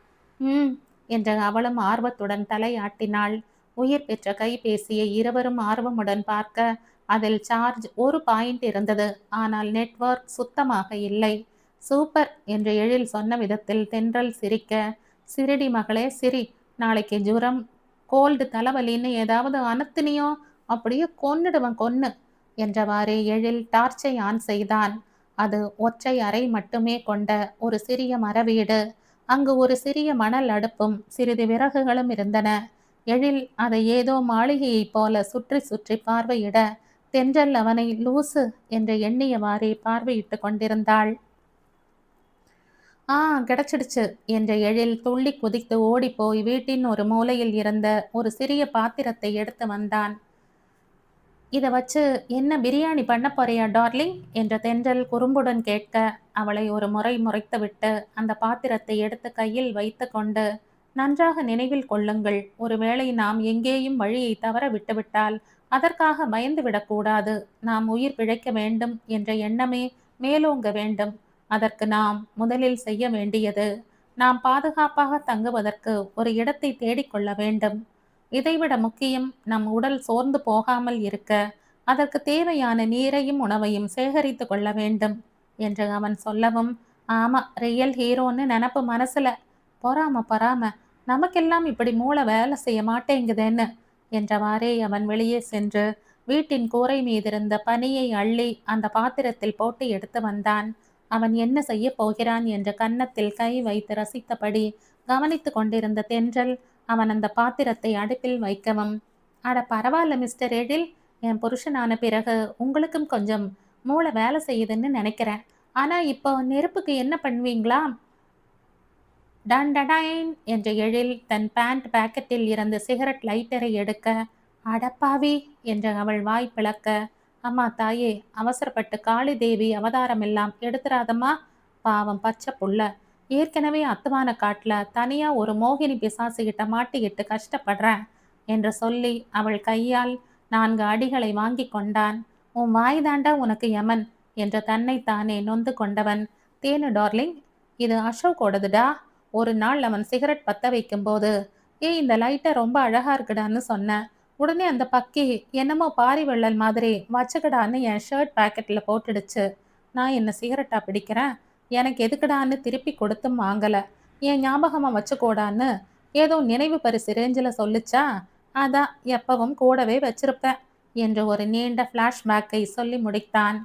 என்று அவளும் ஆர்வத்துடன் தலையாட்டினாள். உயிர் பெற்ற கைபேசியை இருவரும் ஆர்வமுடன் பார்க்க அதில் சார்ஜ் 1 பாயிண்ட் இருந்தது. ஆனால் நெட்வொர்க் சுத்தமாக இல்லை. சூப்பர் என்று எழில் சொன்ன விதத்தில் தென்றல் சிரிக்க, சிரிடி மகளே சிரி, நாளைக்கு ஜுரம் கோல்டு தலைவலின்னு ஏதாவது அனுத்துனியோ அப்படியே கொன்னுடுவன் கொன்னு என்றவாறே எழில் டார்ச்சை ஆன் செய்தான். அது ஒற்றை அறை மட்டுமே கொண்ட ஒரு சிறிய மரவீடு. அங்கு ஒரு சிறிய மணல் அடுப்பும் சிறிது விறகுகளும் இருந்தன. எழில் அதை ஏதோ மாளிகையைப் போல சுற்றி சுற்றி பார்வையிட, தென்றல் அவனை லூசு என்று எண்ணியவாறே பார்வையிட்டு கொண்டிருந்தாள். கிடைச்சிடுச்சு என்ற எழில் துள்ளி குதித்து ஓடிப்போய் வீட்டின் ஒரு மூலையில் இருந்த ஒரு சிறிய பாத்திரத்தை எடுத்து வந்தான். இதை வச்சு என்ன பிரியாணி பண்ண போறியா டார்லிங் என்ற தென்றல் குறும்புடன் கேட்க, அவளை ஒரு முறை முறைத்துவிட்டு அந்த பாத்திரத்தை எடுத்து கையில் வைத்து கொண்டு, நன்றாக நினைவில் கொள்ளுங்கள், ஒருவேளை நாம் எங்கேயும் வழியை தவற விட்டுவிட்டால் அதற்காக பயந்து விடக்கூடாது. நாம் உயிர் பிழைக்க வேண்டும் என்ற எண்ணமே மேலோங்க வேண்டும். அதற்கு நாம் முதலில் செய்ய வேண்டியது, நாம் பாதுகாப்பாக தங்குவதற்கு ஒரு இடத்தை தேடிக்கொள்ள வேண்டும். இதைவிட முக்கியம், நம் உடல் சோர்ந்து போகாமல் இருக்க அதற்கு தேவையான நீரையும் உணவையும் சேகரித்து கொள்ள வேண்டும் என்று அவன் சொல்லவும், ஆமா, ரியல் ஹீரோன்னு நினப்பு மனசுல. பொறாம நமக்கெல்லாம் இப்படி மூளை வேலை செய்ய மாட்டேங்குதேன்னு என்றவாறே அவன் வெளியே சென்று வீட்டின் கூரை மீதிருந்த பனியை அள்ளி அந்த பாத்திரத்தில் போட்டு எடுத்து வந்தான். அவன் என்ன செய்ய போகிறான் என்று கன்னத்தில் கை வைத்து ரசித்தபடி கவனித்து கொண்டிருந்த தென்றல் அவன் அந்த பாத்திரத்தை அடுப்பில் வைக்கவும், அட பரவாயில்ல மிஸ்டர் எழில், என் புருஷனான பிறகு உங்களுக்கும் கொஞ்சம் மூளை வேலை செய்யுதுன்னு நினைக்கிறேன். ஆனா இப்போ நெருப்புக்கு என்ன பண்ணுவீங்களா? டண்டடைன் என்ற எழில் தன் பேண்ட் பாக்கெட்டில் இருந்து சிகரெட் லைட்டரை எடுக்க, அடப்பாவி என்று அவள் வாய் பிளக்க, அம்மா தாயே, அவசரப்பட்டு காளி தேவி அவதாரம் எல்லாம் எடுத்துறாதம்மா, பாவம் பச்சை புள்ள, ஏற்கனவே அத்துவான காட்டுல தனியா ஒரு மோகினி பிசாசுகிட்ட மாட்டிக்கிட்டு கஷ்டப்படுறேன் என்று சொல்லி அவள் கையால் 4 அடிகளை வாங்கி கொண்டான். உன் வாய்தாண்டா உனக்கு யமன் என்று தன்னைத்தானே நொந்து கொண்டவன், தேனு டார்லிங், இது அசோக்கோடதுடா. ஒரு நாள் அவன் சிகரெட் பத்த வைக்கும்போது, இந்த லைட்டர் ரொம்ப அழகா இருக்குடான்னு சொன்னேன். உடனே அந்த பக்கி என்னமோ பாரி வெள்ளல் மாதிரி வச்சுக்கடான்னு என் ஷர்ட் பேக்கெட்டில் போட்டுடுச்சு. நான் என்ன சிகரெட்டா பிடிக்கிறேன், எனக்கு எதுக்குடான்னு திருப்பி கொடுத்தும் வாங்கலை. என் ஞாபகமாக வச்சுக்கோடான்னு ஏதோ நினைவு பரிசு ரேஞ்சில் சொல்லிச்சா, அதான் எப்பவும் கூடவே வச்சிருப்பேன் என்று ஒரு நீண்ட ஃப்ளாஷ்பேக்கை சொல்லி முடித்தான்.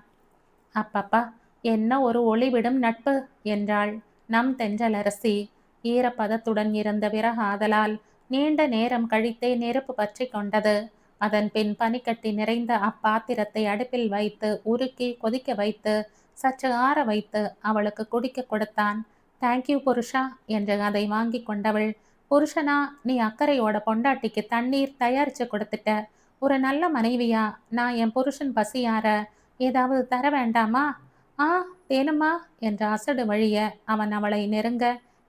அப்பப்பா, என்ன ஒரு ஒளிவிடும் நட்பு என்றாள் நம் தென்றலரசி. ஈரப்பதத்துடன் இருந்த விறகாதலால் நீண்ட நேரம் கழித்தே நெருப்பு பற்றி கொண்டது. அதன் பின் பனிக்கட்டி நிறைந்த அப்பாத்திரத்தை அடுப்பில் வைத்து உருக்கி கொதிக்க வைத்து சற்று ஆற வைத்து அவளுக்கு குடிக்க கொடுத்தான். தேங்க்யூ புருஷா என்று அதை வாங்கி கொண்டவள், புருஷனா நீ அக்கறையோட பொண்டாட்டிக்கு தண்ணீர் தயாரிச்சு கொடுத்துட்ட. ஒரு நல்ல மனைவியா நான் என் புருஷன் பசியார ஏதாவது தர வேண்டாமா? ஆ தேனுமா என்ற அசடு வழிய அவன் அவளை நெருங்க,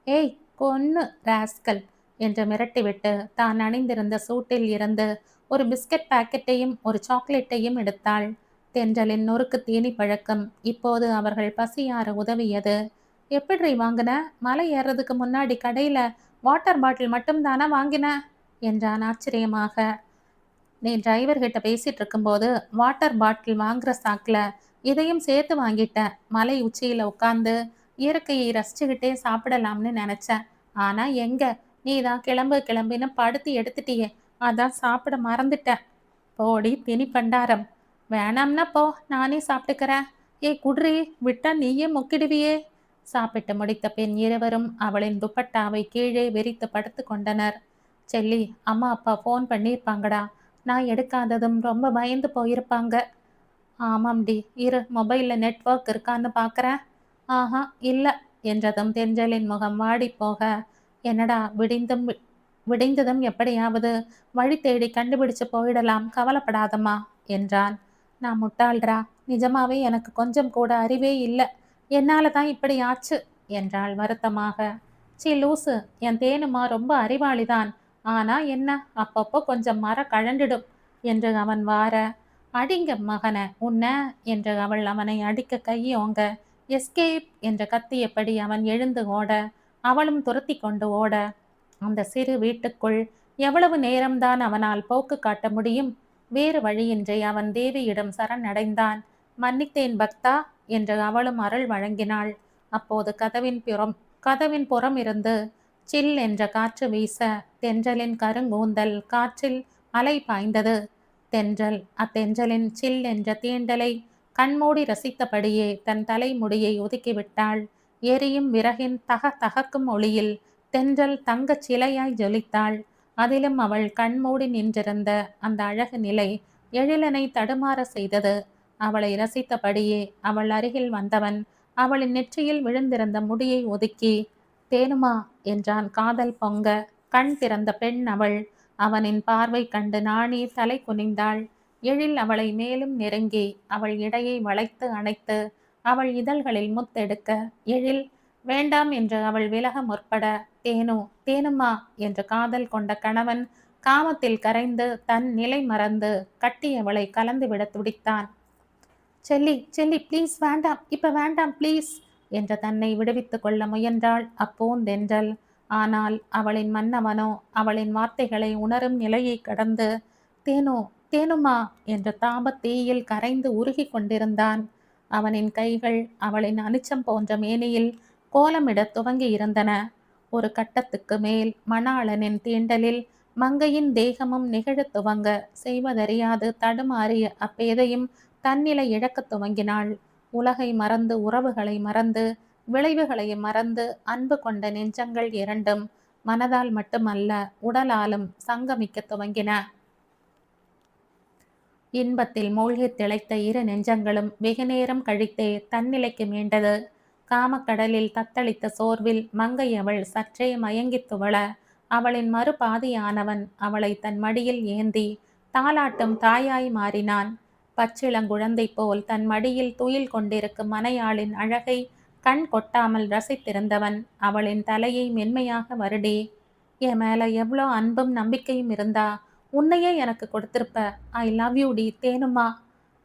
ஏய் கொன்னு ராஸ்கல் என்று மிரட்டிவிட்டு தான் அணிந்திருந்த சூட்டில் இருந்து ஒரு பிஸ்கட் பாக்கெட்டையும் ஒரு சாக்லேட்டையும் எடுத்தாள். தென்றலின் நொறுக்கு தீனி பழக்கம் இப்போது அவர்கள் பசியார உதவியது. எப்படிரி வாங்கின? மலை ஏறுறதுக்கு முன்னாடி கடையில வாட்டர் பாட்டில் மட்டும் தானா வாங்கின என்றான் ஆச்சரியமாக. நீ டிரைவர் கிட்ட பேசிட்டு இருக்கும்போது வாட்டர் பாட்டில் வாங்குற சாக்கில் இதையும் சேர்த்து வாங்கிட்டேன். மலை உச்சியில உட்காந்து இயற்கையை ரசிச்சுக்கிட்டே சாப்பிடலாம்னு நினைச்சேன். ஆனா எங்க, நீ தான் கிளம்பின்னு படுத்து எடுத்துட்டியே, அதான் சாப்பிட மறந்துட்டேன். போடி திணி பண்டாரம். வேணாம்னா போ, நானே சாப்பிட்டுக்கிறேன். ஏய் குட்ரி, விட்டா நீயே முக்கிடுவியே. சாப்பிட்டு முடித்த பின் இருவரும் அவளின் துப்பட்டாவை கீழே விரித்து படுத்து கொண்டனர். செல்லி, அம்மா அப்பா ஃபோன் பண்ணியிருப்பாங்கடா. நான் எடுக்காததும் ரொம்ப பயந்து போயிருப்பாங்க. ஆமாம்டி, இரு மொபைலில் நெட்வொர்க் இருக்கான்னு பார்க்குறேன். ஆஹா இல்லை என்றதும் தென்றலின் முகம் வாடி போக, என்னடா விடிந்ததும் எப்படியாவது வழி தேடி கண்டுபிடிச்சு போயிடலாம், கவலைப்படாதம்மா என்றான். நான் முட்டாள்ரா, நிஜமாவே எனக்கு கொஞ்சம் கூட அறிவே இல்லை. என்னால தான் இப்படி ஆச்சு என்றாள் வருத்தமாக. சி லூசு, என் தேனுமா ரொம்ப அறிவாளிதான். ஆனா என்ன, அப்பப்போ கொஞ்சம் மர கழண்டிடும் என்று அவன் வார, அடிங்க மகன உன்ன என்று அவள் அவனை அடிக்க கையோங்க, எஸ்கேப் என்று கத்தியபடி அவன் எழுந்து ஓட, அவளும் துரத்தி கொண்டு ஓட, அந்த சிறு வீட்டுக்குள் எவ்வளவு நேரம்தான் அவனால் போக்கு காட்ட முடியும்? வேறு வழியின்றி அவன் தேவியிடம் சரணடைந்தான். மன்னித்தேன் பக்தா என்று அவளும் அருள் வழங்கினாள். அப்போது கதவின் புறம் இருந்து சில் என்ற காற்று வீச, தென்றலின் கருங்கூந்தல் காற்றில் அலை பாய்ந்தது. அத்தென்றலின் சில் என்ற தீண்டலை கண்மூடி ரசித்தபடியே தன் தலைமுடியை ஒதுக்கிவிட்டாள். எரியும் விறகின் தகக்கும் ஒளியில் தென்றல் தங்கச் சிலையாய் ஜொலித்தாள். அதிலும் அவள் கண்மூடி நின்றிருந்த அந்த அழகு நிலை எழிலனை தடுமாற செய்தது. அவளை ரசித்தபடியே அவள் அருகில் வந்தவன் அவளின் நெற்றியில் விழுந்திருந்த முடியை ஒதுக்கி, தேனுமா என்றான் காதல் பொங்க. கண் திறந்த பெண் அவள். அவனின் பார்வை கண்டு நாணி தலை குனிந்தாள். எழில் அவளை மேலும் நெருங்கி அவள் இடையை வளைத்து அணைத்து அவள் இதழ்களில் முத்தெடுக்க, எழில் வேண்டாம் என்று அவள் விலக முற்பட, தேனுமா என்று காதல் கொண்ட கணவன் காமத்தில் கரைந்து தன் நிலை மறந்து கட்டியவளை கலந்துவிட துடித்தான். செல்லி செல்லி ப்ளீஸ் வேண்டாம், இப்ப வேண்டாம் ப்ளீஸ் என்று தன்னை விடுவித்துக் கொள்ள முயன்றாள் அப்போந்தென்றல். ஆனால் அவளின் மன்னவனோ அவளின் வார்த்தைகளை உணரும் நிலையை கடந்து தேனுமா என்ற தாபத்தீயில் கரைந்து உருகி கொண்டிருந்தான். அவனின் கைகள் அவளின் அனிச்சம் போன்ற மேனியில் கோலமிடத் துவங்கி இருந்தன. ஒரு கட்டத்துக்கு மேல் மணாளனின் தீண்டலில் மங்கையின் தேகமும் நிகழத் துவங்க, செய்வதறியாது தடுமாறிய அப்பேதையும் தன்னிலை இழக்கத் துவங்கினாள். உலகை மறந்து, உறவுகளை மறந்து, விளைவுகளையும் மறந்து அன்பு கொண்ட நெஞ்சங்கள் இரண்டும் மனதால் மட்டுமல்ல உடலாலும் சங்கமிக்க துவங்கின. இன்பத்தில் மூழ்கி திளைத்த இரு நெஞ்சங்களும் வெகுநேரம் கழித்தே தன்னிலைக்கு மீண்டது. காமக்கடலில் தத்தளித்த சோர்வில் மங்கை அவள் சற்றே மயங்கித் துவள, அவளின் மறுபாதியானவன் அவளை தன் மடியில் ஏந்தி தாலாட்டும் தாயாய் மாறினான். பச்சிளங்குழந்தை போல் தன் மடியில் துயில் கொண்டிருக்கும் மனையாளின் அழகை கண் கொட்டாமல் ரசித்திருந்தவன் அவளின் தலையை மென்மையாக வருடி, என் மேல எவ்வளோ அன்பும் நம்பிக்கையும் இருந்தா உன்னையே எனக்கு கொடுத்திருப்ப. ஐ லவ் யூ டி தேனுமா.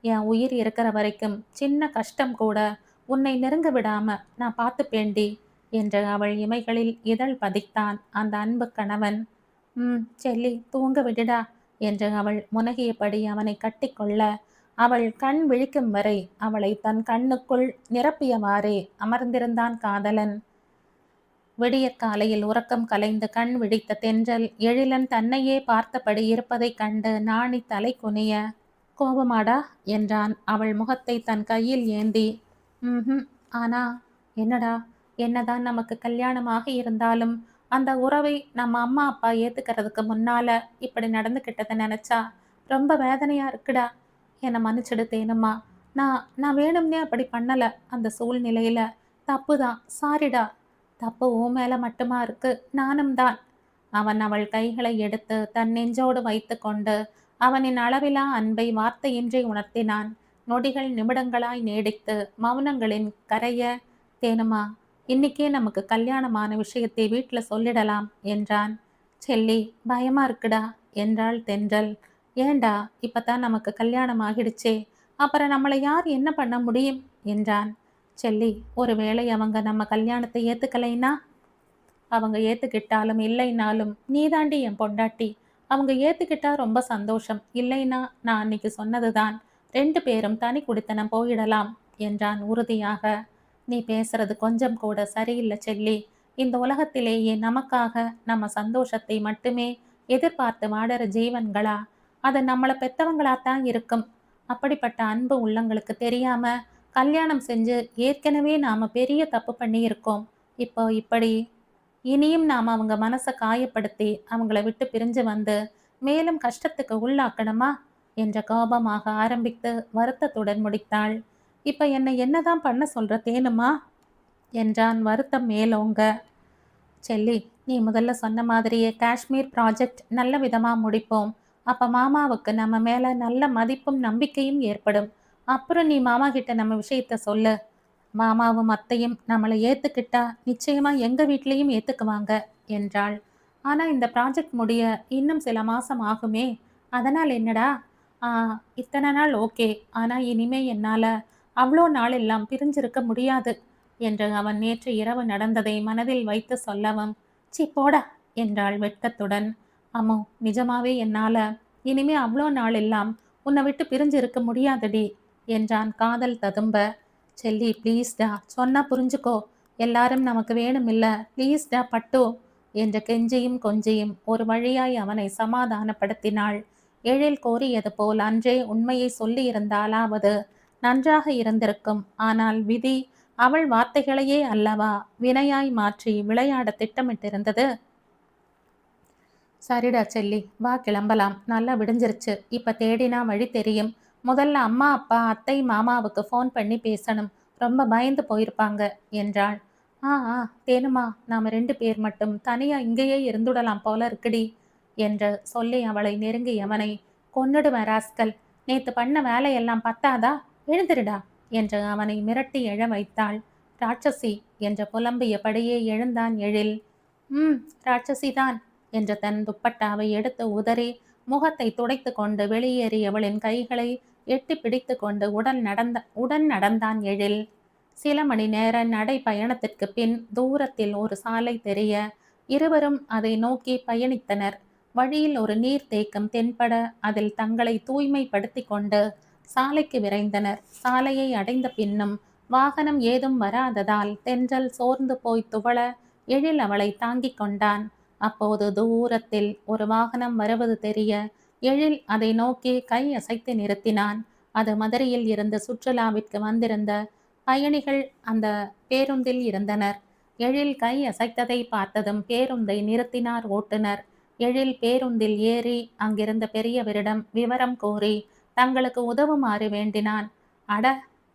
என் உயிர் இருக்கிற வரைக்கும் சின்ன கஷ்டம் கூட உன்னை நெருங்க விடாம நான் பார்த்துப்பேண்டி என்று அவள் இமைகளில் இதழ் பதித்தான் அந்த அன்பு கணவன். செல்லி தூங்க விடுடா என்று அவள் முனகியபடி அவனை கட்டிக்கொள்ள, அவள் கண் விழிக்கும் வரை அவளை தன் கண்ணுக்குள் நிரப்பியவாறே அமர்ந்திருந்தான் காதலன். விடியற் காலையில் உறக்கம் கலைந்து கண் விழித்த தென்றல் எழிலன் தன்னையே பார்த்தபடி இருப்பதைக் கண்டு நாணி தலை குனிய, கோபமாடா என்றான் அவள் முகத்தை தன் கையில் ஏந்தி. ஆனா என்னடா, என்னதான் நமக்கு கல்யாணமாக இருந்தாலும் அந்த உறவை நம்ம அம்மா அப்பா ஏத்துக்கிறதுக்கு முன்னால இப்படி நடந்துக்கிட்டதை நினைச்சா ரொம்ப வேதனையா இருக்குடா. என்னை மன்னிச்சிடு தேனுமா. நான் வேணும்னே அப்படி பண்ணல. அந்த சூழ்நிலையில தப்புதான், சாரிடா. தப்பு உன் மேல மட்டுமா இருக்கு? நானும் தான். அவன் அவள் கைகளை எடுத்து தன் நெஞ்சோடு வைத்து கொண்டு அவனின் அளவிலா அன்பை வார்த்தையின்றி உணர்த்தினான். நொடிகள் நிமிடங்களாய் நீடித்து மௌனங்களின் கரைய, தேனுமா, இன்னைக்கே நமக்கு கல்யாணமான விஷயத்தை வீட்டுல சொல்லிடலாம் என்றான். செல்லி, பயமா இருக்குடா என்றாள் தென்றல். ஏண்டா, இப்பதான் நமக்கு கல்யாணம் ஆகிடுச்சே, அப்புறம் நம்மளை யார் என்ன பண்ண முடியும் என்றான். செல்லி, ஒருவேளை அவங்க நம்ம கல்யாணத்தை ஏத்துக்கலைன்னா? அவங்க ஏத்துக்கிட்டாலும் இல்லைனாலும் நீதாண்டி என் பொண்டாட்டி. அவங்க ஏத்துக்கிட்டா ரொம்ப சந்தோஷம், இல்லைன்னா நான் அன்னைக்கு சொன்னதுதான், 2 பேரும் தனி குடித்தனம் போயிடலாம் என்றான் உறுதியாக. நீ பேசுறது கொஞ்சம் கூட சரியில்லை செல்லி. இந்த உலகத்திலேயே நமக்காக நம்ம சந்தோஷத்தை மட்டுமே எதிர்பார்த்து வாடுற ஜீவன்களா அது நம்மளை பெத்தவங்களாத்தான் இருக்கும். அப்படிப்பட்ட அன்பு உள்ளங்களுக்கு தெரியாம கல்யாணம் செஞ்சு ஏற்கனவே நாம பெரிய தப்பு பண்ணி இருக்கோம். இப்போ இப்படி இனியும் நாம் அவங்க மனசை காயப்படுத்தி அவங்கள விட்டு பிரிஞ்சு வந்து மேலும் கஷ்டத்துக்கு உள்ளாக்கணுமா என்ற கோபமாக ஆரம்பித்து வருத்தத்துடன் முடித்தாள். இப்ப என்னதான் பண்ண சொல்ற தேனுமா என்றான் வருத்தம் மேலோங்க. செல்லி, நீ முதல்ல சொன்ன மாதிரியே காஷ்மீர் ப்ராஜெக்ட் நல்ல விதமா முடிப்போம். அப்ப மாமாவுக்கு நம்ம மேல நல்ல மதிப்பும் நம்பிக்கையும் ஏற்படும். அப்புறம் நீ மாமா கிட்ட நம்ம விஷயத்த சொல்லு. மாமாவும் அத்தையும் நம்மளை ஏத்துக்கிட்டா நிச்சயமா எங்க வீட்லயும் ஏத்துக்குவாங்க என்றாள். ஆனா இந்த ப்ராஜெக்ட் முடிய இன்னும் சில மாசம் ஆகுமே, அதனால் என்னடா? ஆ, இத்தனை நாள் ஓகே, ஆனா இனிமே என்னால அவ்வளோ நாள் எல்லாம் பிரிஞ்சிருக்க முடியாது என்று அவன் நேற்று இரவு நடந்ததை மனதில் வைத்து சொல்லவும், சி போடா என்றாள் வெட்கத்துடன். அம்மோ, நிஜமாவே என்னால இனிமே அவ்வளோ நாள் எல்லாம் உன்னை விட்டு பிரிஞ்சு இருக்க முடியாதடி என்றான் காதல் ததும்ப. செல்லி, ப்ளீஸ்டா, சொன்னா புரிஞ்சுக்கோ. எல்லாரும் நமக்கு வேணுமில்ல, ப்ளீஸ்டா பட்டு என்ற கெஞ்சியும் கொஞ்சியும் ஒரு வழியாய் அவனை சமாதானப்படுத்தினாள். எழில் கோரியது போல் அன்றே உண்மையை சொல்லியிருந்தாலாவது நன்றாக இருந்திருக்கும். ஆனால் விதி அவள் வார்த்தைகளையே அல்லவா வினையாய் மாற்றி விளையாட திட்டமிட்டிருந்தது. சரிடா செல்லி, வா கிளம்பலாம். நல்லா விடிஞ்சிருச்சு. இப்ப தேடினா வழி தெரியும். முதல்ல அம்மா அப்பா அத்தை மாமாவுக்கு ஃபோன் பண்ணி பேசணும். ரொம்ப பயந்து போயிருப்பாங்க என்றாள். ஆ, தேனுமா, நாம 2 பேர் மட்டும் தனியா இங்கேயே இருந்துடலாம் போல இருக்குடி என்று சொல்லி அவளை நெருங்கியவனை, கொன்னுடுவேன் ராஸ்கல், நேத்து பண்ண வேலையெல்லாம் பத்தாதா, எழுந்திருடா என்று அவனை மிரட்டி எழ வைத்தாள். ராட்சசி என்று புலம்பியபடியே எழுந்தான் எழில். ராட்சசிதான் என்று தன் துப்பட்டாவை எடுத்து உதறி முகத்தை துடைத்து கொண்டு வெளியேறியவளின் கைகளை எட்டி பிடித்து கொண்டு உடன் நடந்தான் எழில். சில மணி நேர நடை பயணத்திற்கு பின் தூரத்தில் ஒரு சாலை தெரிய இருவரும் அதை நோக்கி பயணித்தனர். வழியில் ஒரு நீர் தேக்கம் தென்பட அதில் தங்களை தூய்மைப்படுத்தி கொண்டு சாலைக்கு விரைந்தனர். சாலையை அடைந்த பின்னும் வாகனம் ஏதும் வராததால் தென்றல் சோர்ந்து போய் துவள எழில் அவளை தாங்கிக் கொண்டான். அப்போது தூரத்தில் ஒரு வாகனம் வருவது தெரிய எழில் அதை நோக்கி கை அசைத்து நிறுத்தினான். அது மதுரையில் இருந்து சுற்றுலாவிற்கு வந்திருந்த பயணிகள் அந்த பேருந்தில் இருந்தனர். எழில் கை அசைத்ததை பார்த்ததும் பேருந்தை நிறுத்தினார் ஓட்டுநர். எழில் பேருந்தில் ஏறி அங்கிருந்த பெரியவரிடம் விவரம் கோரி தங்களுக்கு உதவுமாறு வேண்டினான். அட,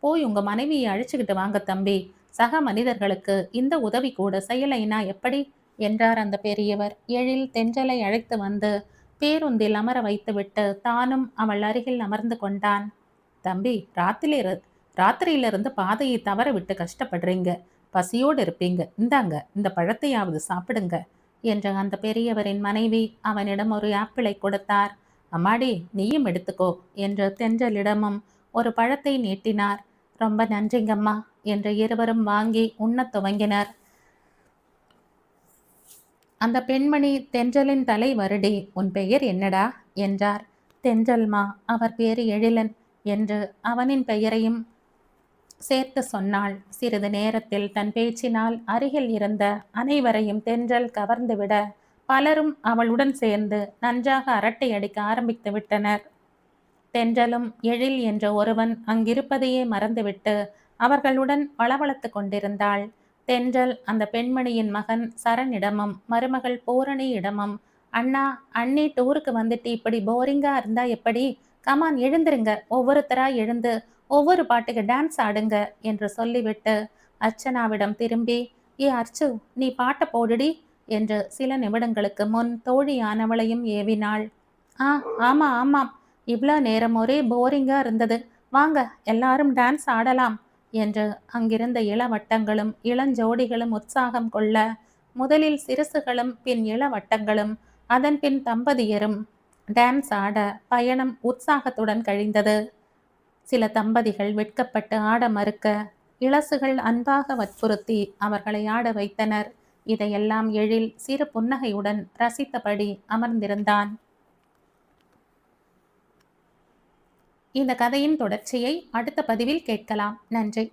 போய் உங்க மனைவியை அழைச்சுக்கிட்டு வாங்க தம்பி. சக மனிதர்களுக்கு இந்த உதவி கூட செய்யலைனா எப்படி என்றார் அந்த பெரியவர். எழில் தென்றலை அழைத்து வந்து பேருந்தில் அமர வைத்துவிட்டு தானும் அவள் அருகில் அமர்ந்து கொண்டான். தம்பி, ராத்திரியிலிருந்து பாதையை தவற விட்டு கஷ்டப்படுறீங்க, பசியோடு இருப்பீங்க, இந்தாங்க இந்த பழத்தையாவது சாப்பிடுங்க என்று அந்த பெரியவரின் மனைவி அவனிடம் ஒரு ஆப்பிளை கொடுத்தார். அம்மாடி, நீயும் எடுத்துக்கோ என்று தென்றலிடமும் ஒரு பழத்தை நீட்டினார். ரொம்ப நன்றிங்கம்மா என்று இருவரும் வாங்கி உண்ணத் துவங்கினர். அந்த பெண்மணி தென்றலின் தலை வருடி, உன் பெயர் என்னடா என்றார். தென்றல்மா, அவர் பேரு எழிலன் என்று அவனின் பெயரையும் சேர்த்து சொன்னாள். சிறிது நேரத்தில் தன் பேச்சினால் அருகில் இருந்த அனைவரையும் தென்றல் கவர்ந்துவிட பலரும் அவளுடன் சேர்ந்து நன்றாக அரட்டை அடிக்க ஆரம்பித்து விட்டனர். தென்றலும் எழில் என்ற ஒருவன் அங்கிருப்பதையே மறந்துவிட்டு அவர்களுடன் வளவளத்து கொண்டிருந்தாள். தென்றல் அந்த பெண்மணியின் மகன் சரணிடமும் மருமகள் பூரணியிடமும், அண்ணா அண்ணி டூருக்கு வந்துட்டு இப்படி போரிங்கா இருந்தா எப்படி, கமான் எழுந்துருங்க, ஒவ்வொருத்தரா எழுந்து ஒவ்வொரு பாட்டுக்கு டான்ஸ் ஆடுங்க என்று சொல்லிவிட்டு அர்ச்சனாவிடம் திரும்பி, ஏ அர்ச்சு, நீ பாட்ட போடுடி என்று சில நிமிடங்களுக்கு முன் தோழியானவளையும் ஏவினாள். ஆ, ஆமா ஆமாம், இவ்வளோ நேரம் ஒரே போரிங்கா இருந்தது, வாங்க எல்லாரும் டான்ஸ் ஆடலாம் என்று அங்கிருந்த இளவட்டங்களும் இளஞ்சோடிகளும் உற்சாகம் கொள்ள, முதலில் சிறுசுகளும் பின் இளவட்டங்களும் அதன் பின் தம்பதியரும் டான்ஸ் ஆட பயணம் உற்சாகத்துடன் கழிந்தது. சில தம்பதிகள் வெட்கப்பட்டு ஆட மறுக்க, இளசுகள் அன்பாக வற்புறுத்தி அவர்களை ஆட வைத்தனர். இதையெல்லாம் எழில் சிறு புன்னகையுடன் ரசித்தபடி அமர்ந்திருந்தான். இந்த கதையின் தொடர்ச்சியை அடுத்த பதிவில் கேட்கலாம். நன்றி.